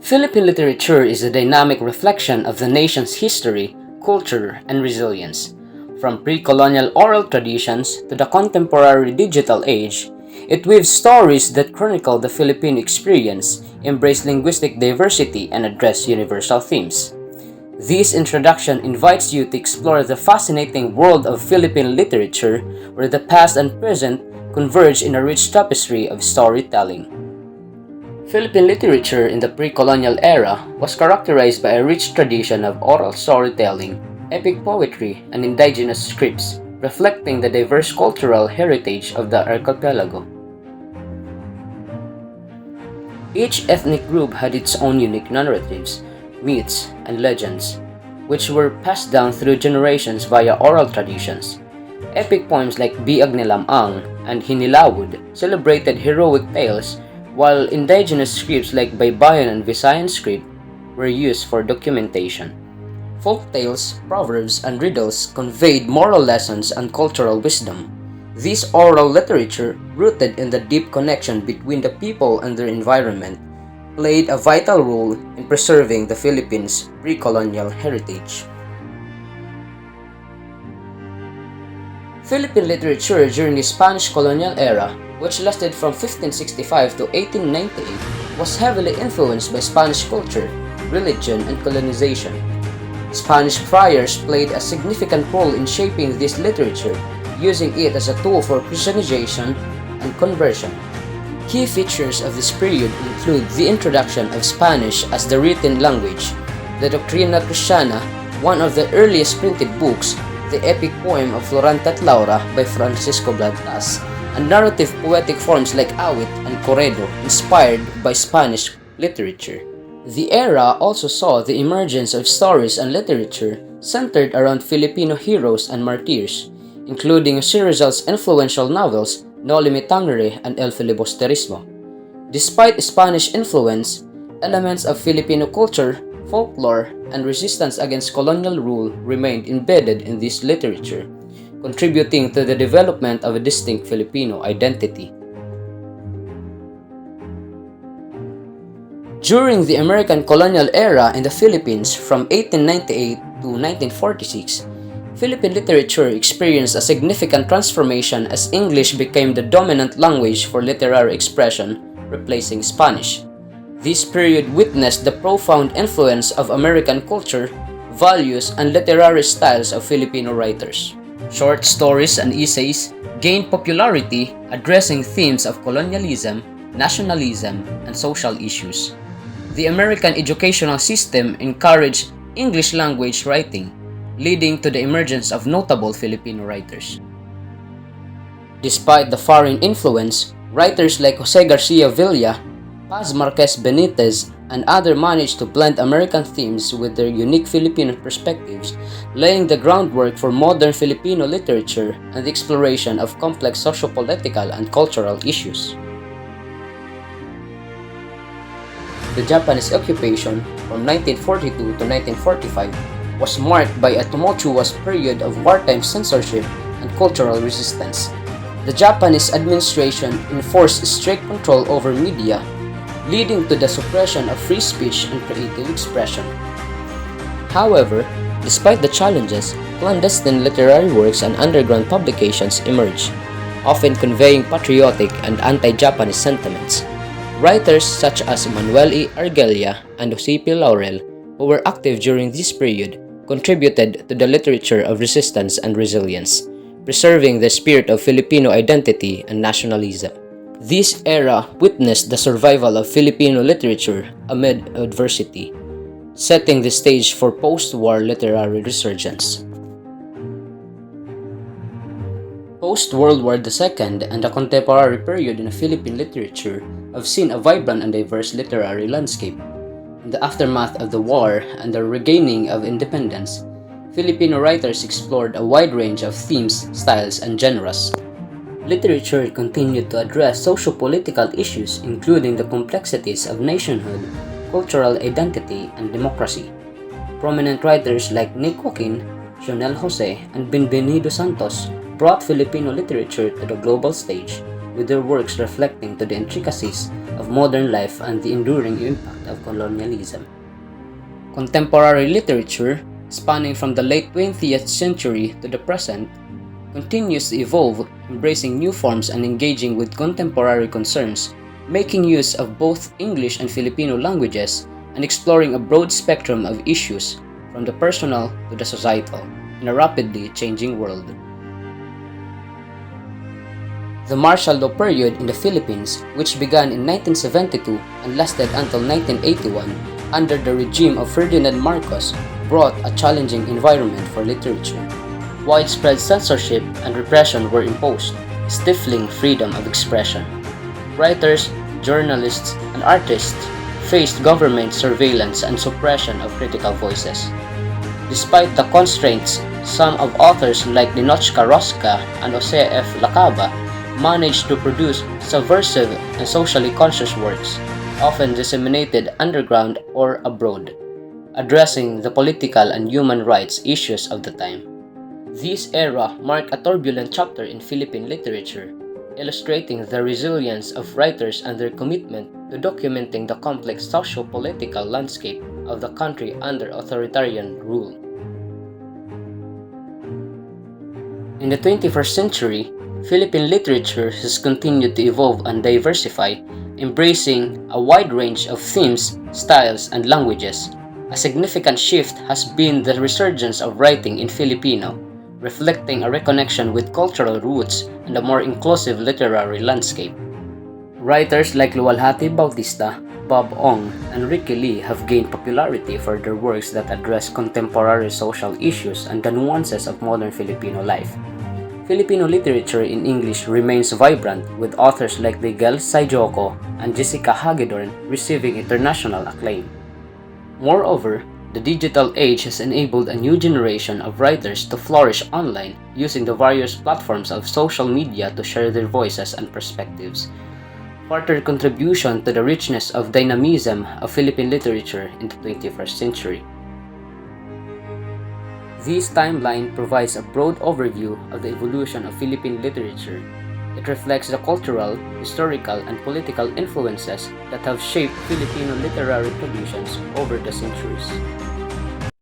Philippine literature is a dynamic reflection of the nation's history, culture, and resilience. From pre-colonial oral traditions to the contemporary digital age, it weaves stories that chronicle the Philippine experience, embrace linguistic diversity, and address universal themes. This introduction invites you to explore the fascinating world of Philippine literature, where the past and present converge in a rich tapestry of storytelling. Philippine literature in the pre-colonial era was characterized by a rich tradition of oral storytelling, epic poetry, and indigenous scripts, reflecting the diverse cultural heritage of the archipelago. Each ethnic group had its own unique narratives, myths, and legends, which were passed down through generations via oral traditions. Epic poems like Biag ni Lamang and Hinilawod celebrated heroic tales, while indigenous scripts like Baybayin and Visayan script were used for documentation. Folk tales, proverbs, and riddles conveyed moral lessons and cultural wisdom. This oral literature, rooted in the deep connection between the people and their environment, played a vital role in preserving the Philippines' pre-colonial heritage. Philippine literature during the Spanish colonial era, which lasted from 1565 to 1898, was heavily influenced by Spanish culture, religion, and colonization. Spanish friars played a significant role in shaping this literature, using it as a tool for Christianization and conversion. Key features of this period include the introduction of Spanish as the written language, the Doctrina Christiana, one of the earliest printed books, the epic poem of Floranta at Laura by Francisco Blantas, and narrative poetic forms like awit and corredo inspired by Spanish literature. The era also saw the emergence of stories and literature centered around Filipino heroes and martyrs, including Rizal's influential novels Noli Me Tangere and El Filibusterismo. Despite Spanish influence, elements of Filipino culture, folklore, and resistance against colonial rule remained embedded in this literature, contributing to the development of a distinct Filipino identity. During the American colonial era in the Philippines from 1898 to 1946, Philippine literature experienced a significant transformation as English became the dominant language for literary expression, replacing Spanish. This period witnessed the profound influence of American culture, values, and literary styles of Filipino writers. Short stories and essays gained popularity, addressing themes of colonialism, nationalism, and social issues. The American educational system encouraged English language writing, leading to the emergence of notable Filipino writers. Despite the foreign influence, writers like Jose Garcia Villa, Paz Marquez Benitez, and others managed to blend American themes with their unique Filipino perspectives, laying the groundwork for modern Filipino literature and the exploration of complex sociopolitical and cultural issues. The Japanese occupation from 1942 to 1945 was marked by a tumultuous period of wartime censorship and cultural resistance. The Japanese administration enforced strict control over media, leading to the suppression of free speech and creative expression. However, despite the challenges, clandestine literary works and underground publications emerged, often conveying patriotic and anti-Japanese sentiments. Writers such as Manuel E. Argelia and Jose Laurel, who were active during this period, contributed to the literature of resistance and resilience, preserving the spirit of Filipino identity and nationalism. This era witnessed the survival of Filipino literature amid adversity, setting the stage for post-war literary resurgence. Post-World War II and the contemporary period in Philippine literature have seen a vibrant and diverse literary landscape. In the aftermath of the war and the regaining of independence, Filipino writers explored a wide range of themes, styles, and genres. Literature continued to address socio-political issues including the complexities of nationhood, cultural identity, and democracy. Prominent writers like Nick Joaquin, Sionel Jose, and Benvenido Santos brought Filipino literature to the global stage, with their works reflecting to the intricacies of modern life and the enduring impact of colonialism. Contemporary literature, spanning from the late 20th century to the present, continues to evolve, embracing new forms and engaging with contemporary concerns, making use of both English and Filipino languages, and exploring a broad spectrum of issues, from the personal to the societal, in a rapidly changing world. The martial law period in the Philippines, which began in 1972 and lasted until 1981 under the regime of Ferdinand Marcos, brought a challenging environment for literature. Widespread censorship and repression were imposed, stifling freedom of expression. Writers, journalists, and artists faced government surveillance and suppression of critical voices. Despite the constraints, some of authors like Dinochka Rosca and Jose F. Lacaba managed to produce subversive and socially conscious works, often disseminated underground or abroad, addressing the political and human rights issues of the time. This era marked a turbulent chapter in Philippine literature, illustrating the resilience of writers and their commitment to documenting the complex socio-political landscape of the country under authoritarian rule. In the 21st century, Philippine literature has continued to evolve and diversify, embracing a wide range of themes, styles, and languages. A significant shift has been the resurgence of writing in Filipino, reflecting a reconnection with cultural roots and a more inclusive literary landscape. Writers like Luwalhati Bautista, Bob Ong, and Ricky Lee have gained popularity for their works that address contemporary social issues and the nuances of modern Filipino life. Filipino literature in English remains vibrant, with authors like Miguel Sayjoco and Jessica Hagedorn receiving international acclaim. Moreover, the digital age has enabled a new generation of writers to flourish online, using the various platforms of social media to share their voices and perspectives. Further contribution to the richness of dynamism of Philippine literature in the 21st century. This timeline provides a broad overview of the evolution of Philippine literature. It reflects the cultural, historical, and political influences that have shaped Filipino literary traditions over the centuries.